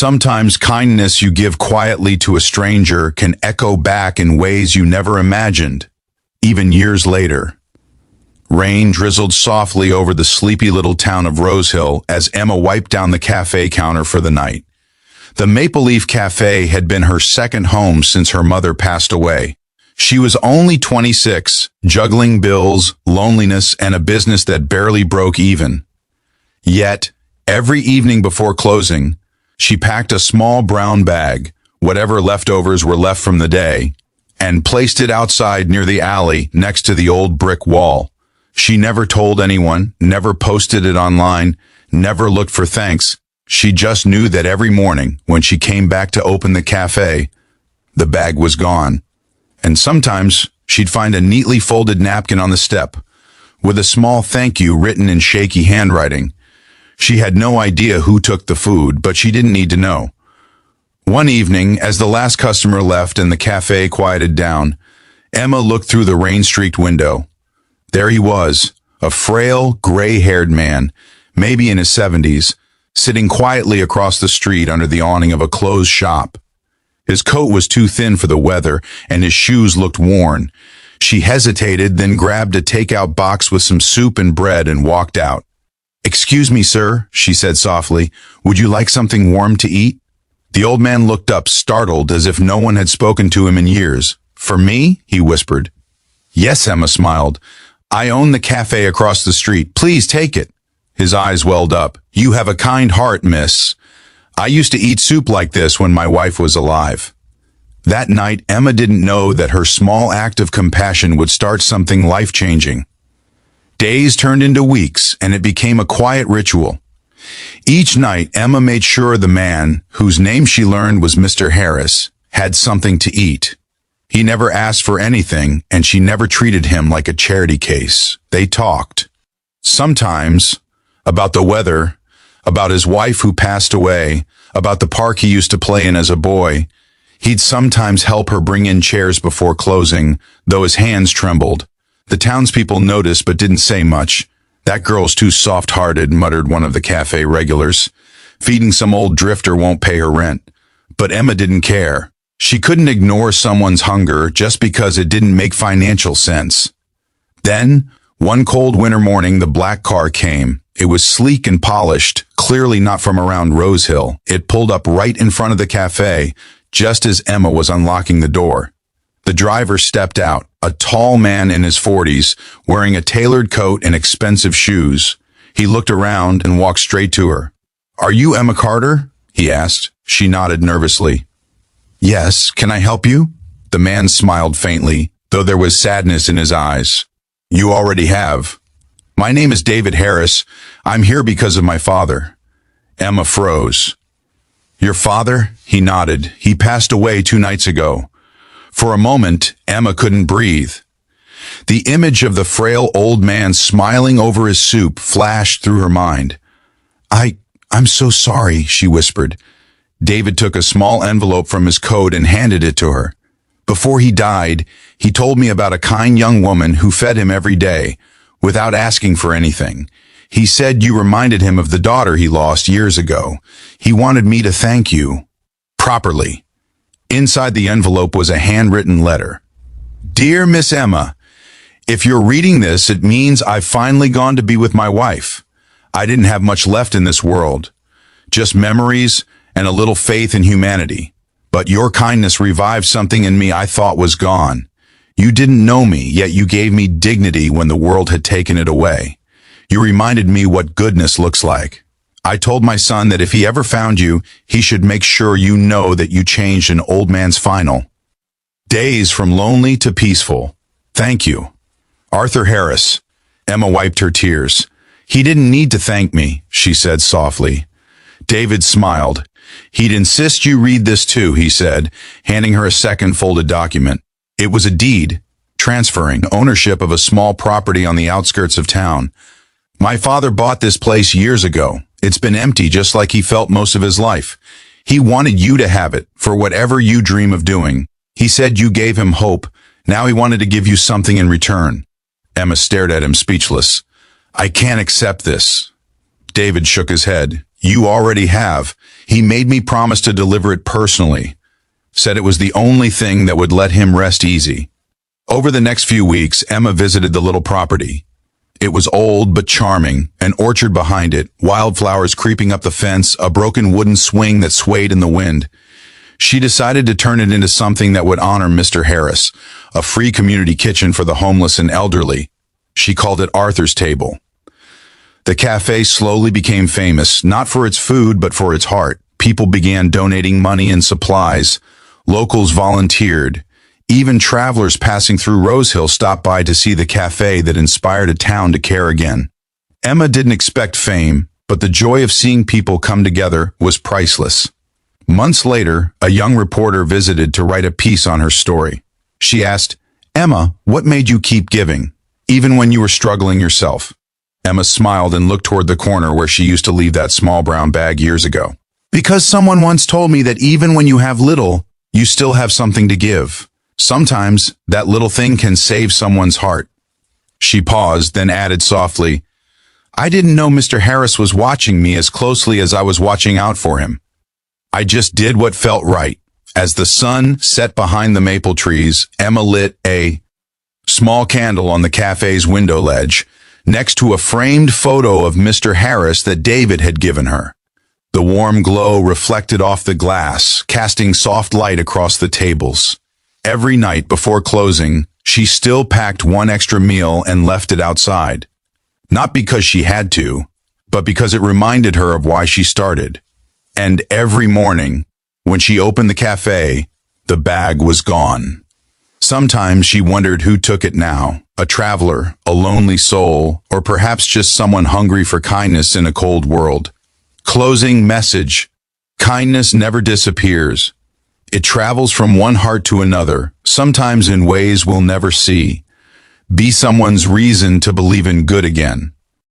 Sometimes kindness you give quietly to a stranger can echo back in ways you never imagined, even years later. Rain drizzled softly over the sleepy little town of Rosehill as Emma wiped down the cafe counter for the night. The Maple Leaf Cafe had been her second home since her mother passed away. She was only 26, juggling bills, loneliness, and a business that barely broke even. Yet, every evening before closing, she packed a small brown bag, whatever leftovers were left from the day, and placed it outside near the alley next to the old brick wall. She never told anyone, never posted it online, never looked for thanks. She just knew that every morning, when she came back to open the cafe, the bag was gone. And sometimes she'd find a neatly folded napkin on the step, with a small thank you written in shaky handwriting. She had no idea who took the food, but she didn't need to know. One evening, as the last customer left and the cafe quieted down, Emma looked through the rain-streaked window. There he was, a frail, gray-haired man, maybe in his 70s, sitting quietly across the street under the awning of a closed shop. His coat was too thin for the weather, and his shoes looked worn. She hesitated, then grabbed a takeout box with some soup and bread and walked out. "Excuse me, sir," she said softly. "Would you like something warm to eat?" The old man looked up, startled, as if no one had spoken to him in years. "For me?" he whispered. "Yes," Emma smiled. "I own the cafe across the street. Please take it." His eyes welled up. "You have a kind heart, miss. I used to eat soup like this when my wife was alive." That night, Emma didn't know that her small act of compassion would start something life-changing. Days turned into weeks, and it became a quiet ritual. Each night, Emma made sure the man, whose name she learned was Mr. Harris, had something to eat. He never asked for anything, and she never treated him like a charity case. They talked. Sometimes about the weather, about his wife who passed away, about the park he used to play in as a boy. He'd sometimes help her bring in chairs before closing, though his hands trembled. The townspeople noticed but didn't say much. "That girl's too soft-hearted," muttered one of the cafe regulars. "Feeding some old drifter won't pay her rent." But Emma didn't care. She couldn't ignore someone's hunger just because it didn't make financial sense. Then, one cold winter morning, the black car came. It was sleek and polished, clearly not from around Rosehill. It pulled up right in front of the cafe, just as Emma was unlocking the door. The driver stepped out, a tall man in his 40s, wearing a tailored coat and expensive shoes. He looked around and walked straight to her. "Are you Emma Carter?" he asked. She nodded nervously. "Yes, can I help you?" The man smiled faintly, though there was sadness in his eyes. "You already have." "My name is David Harris. I'm here because of my father." Emma froze. "Your father?" He nodded. "He passed away 2 nights ago." For a moment, Emma couldn't breathe. The image of the frail old man smiling over his soup flashed through her mind. I'm so sorry," she whispered. David took a small envelope from his coat and handed it to her. "Before he died, he told me about a kind young woman who fed him every day, without asking for anything. He said you reminded him of the daughter he lost years ago. He wanted me to thank you properly." Inside the envelope was a handwritten letter. "Dear Miss Emma, if you're reading this, it means I've finally gone to be with my wife. I didn't have much left in this world, just memories and a little faith in humanity. But your kindness revived something in me I thought was gone. You didn't know me, yet you gave me dignity when the world had taken it away. You reminded me what goodness looks like. I told my son that if he ever found you, he should make sure you know that you changed an old man's final. Days from lonely to peaceful. Thank you. Arthur Harris." Emma wiped her tears. "He didn't need to thank me," she said softly. David smiled. "He'd insist you read this too," he said, handing her a second folded document. It was a deed, transferring ownership of a small property on the outskirts of town. "My father bought this place years ago. It's been empty just like he felt most of his life. He wanted you to have it, for whatever you dream of doing. He said you gave him hope. Now he wanted to give you something in return." Emma stared at him speechless. "I can't accept this." David shook his head. You already have. He made me promise to deliver it personally. Said it was the only thing that would let him rest easy. Over the next few weeks, Emma visited the little property. It was old but charming, an orchard behind it, wildflowers creeping up the fence, a broken wooden swing that swayed in the wind. She decided to turn it into something that would honor Mr. Harris, a free community kitchen for the homeless and elderly. She called it Arthur's Table. The cafe slowly became famous, not for its food but for its heart. People began donating money and supplies. Locals volunteered. Even travelers passing through Rose Hill stopped by to see the cafe that inspired a town to care again. Emma didn't expect fame, but the joy of seeing people come together was priceless. Months later, a young reporter visited to write a piece on her story. She asked, Emma, what made you keep giving, even when you were struggling yourself? Emma smiled and looked toward the corner where she used to leave that small brown bag years ago. Because someone once told me that even when you have little, you still have something to give. Sometimes that little thing can save someone's heart. She paused, then added softly, I didn't know Mr. Harris was watching me as closely as I was watching out for him. I just did what felt right. As the sun set behind the maple trees, Emma lit a small candle on the cafe's window ledge, next to a framed photo of Mr. Harris that David had given her. The warm glow reflected off the glass, casting soft light across the tables. Every night before closing, she still packed one extra meal and left it outside. Not because she had to, but because it reminded her of why she started. And every morning, when she opened the cafe, the bag was gone. Sometimes she wondered who took it now, a traveler, a lonely soul, or perhaps just someone hungry for kindness in a cold world. Closing message. Kindness never disappears. It travels from one heart to another, sometimes in ways we'll never see. Be someone's reason to believe in good again.